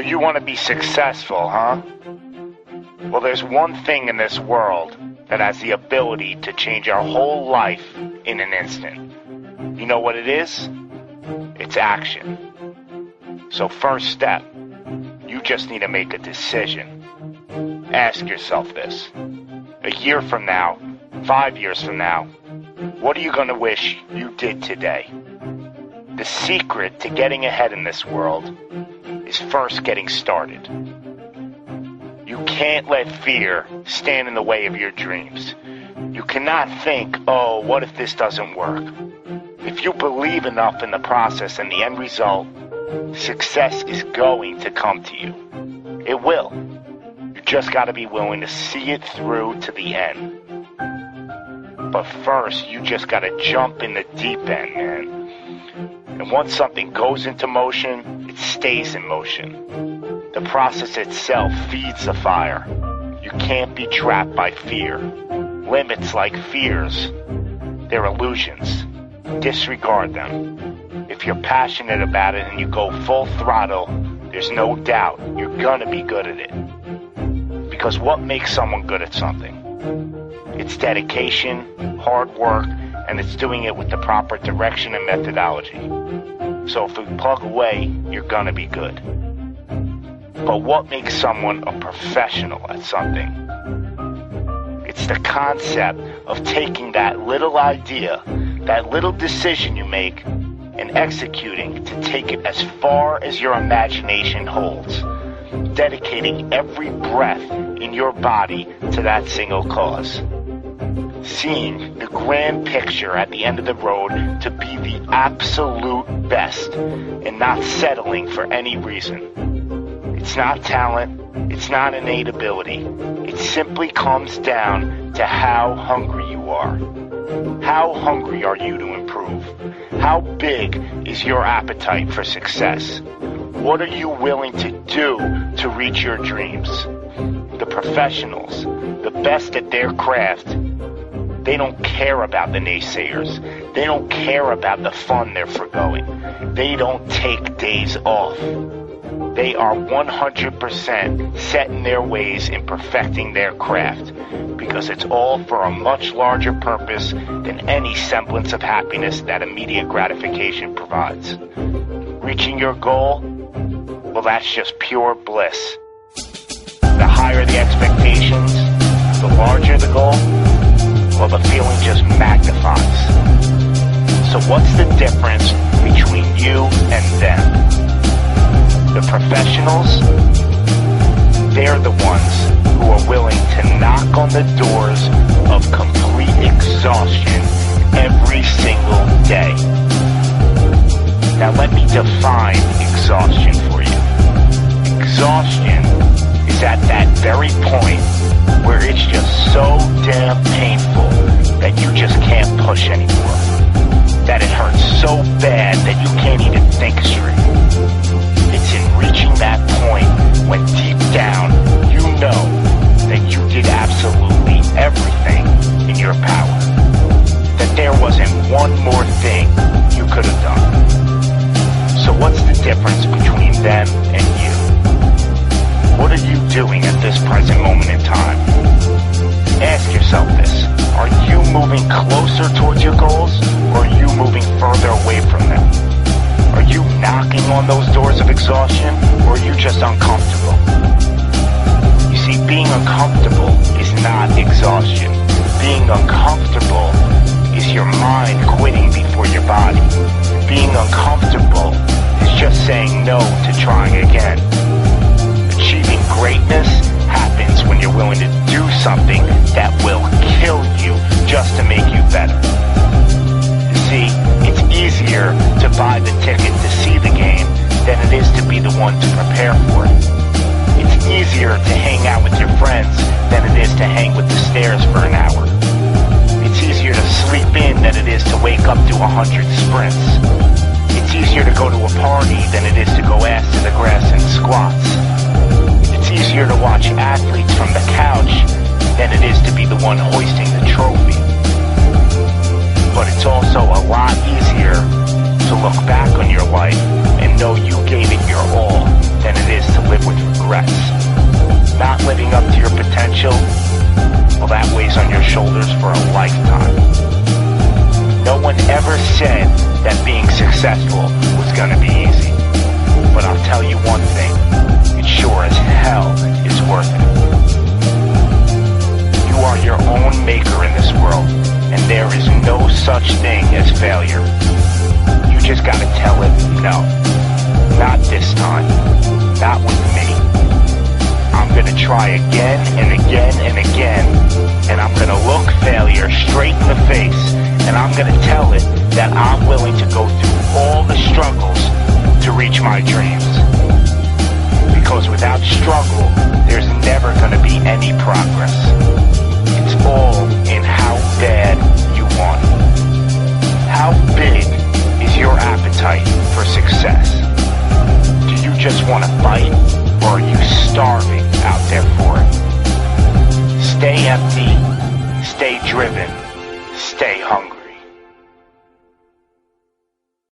So you want to be successful, huh? Well, there's one thing in this world that has the ability to change our whole life in an instant. You know what it is? It's action. So first step, you just need to make a decision. Ask yourself this. A year from now, 5 years from now, what are you going to wish you did today? The secret to getting ahead in this world is first getting started. You can't let fear stand in the way of your dreams. You cannot think, oh, what if this doesn't work? If you believe enough in the process and the end result, success is going to come to you. It will. You just got to be willing to see it through to the end. But first, you just got to jump in the deep end, man. And once something goes into motion, it stays in motion. The process itself feeds the fire. You can't be trapped by fear. Limits like fears, they're illusions. Disregard them. If you're passionate about it and you go full throttle, there's no doubt you're gonna be good at it. Because what makes someone good at something? It's dedication, hard work, and it's doing it with the proper direction and methodology. So if you plug away, you're gonna be good. But what makes someone a professional at something? It's the concept of taking that little idea, that little decision you make, and executing to take it as far as your imagination holds, dedicating every breath in your body to that single cause. Seeing the grand picture at the end of the road to be the absolute best and not settling for any reason. It's not talent, it's not innate ability. It simply comes down to how hungry you are. How hungry are you to improve? How big is your appetite for success? What are you willing to do to reach your dreams? The professionals, the best at their craft, they don't care about the naysayers. They don't care about the fun they're forgoing. They don't take days off. They are 100% set in their ways in perfecting their craft because it's all for a much larger purpose than any semblance of happiness that immediate gratification provides. Reaching your goal? Well, that's just pure bliss. The higher the expectations, the larger the goal, well, the feeling just magnifies. So what's the difference between you and them? The professionals, they're the ones who are willing to knock on the doors of complete exhaustion every single day. Now let me define exhaustion for you. Exhaustion is at that very point where it's just so damn painful that you just can't push anymore. That it hurts so bad that you can't even think straight. It's in reaching that point when deep down you know that you did absolutely everything in your power. That there wasn't one more thing you could have done. So what's the difference between them and you? What are you doing at this present moment in time? Ask yourself this. Are you moving closer towards your goals, or are you moving further away from them? Are you knocking on those doors of exhaustion, or are you just uncomfortable? You see, being uncomfortable is not exhaustion. Being uncomfortable is your mind quitting before your body. Being uncomfortable is just saying no to trying again. Achieving greatness happens when you're willing to do something that will kill you just to make you better. You see, it's easier to buy the ticket to see the game than it is to be the one to prepare for it. It's easier to hang out with your friends than it is to hang with the stairs for an hour. It's easier to sleep in than it is to wake up to 100 sprints. It's easier to go to a party than it is to go ass to the grass and squats. It's easier to watch athletes from the couch than it is to be the one hoisting the trophy. But it's also a lot easier to look back on your life and know you gave it your all. than it is to live with regrets. Not living up to your potential, well, that weighs on your shoulders for a lifetime. No one ever said that being successful was gonna be easy. But I'll tell you one thing, it sure as hell is worth it. You are your own maker in this world, and there is no such thing as failure. You just gotta tell it, no, not this time, not with me. I'm gonna try again and again and again, and I'm gonna look failure straight in the face, and I'm gonna tell it that I'm willing to go through all the struggles to reach my dreams. Because without struggle, there's never gonna be any progress. It's all in how bad you want it. How big is your appetite for success? Do you just want to fight, or are you starving out there for it? Stay empty, stay driven, stay hungry.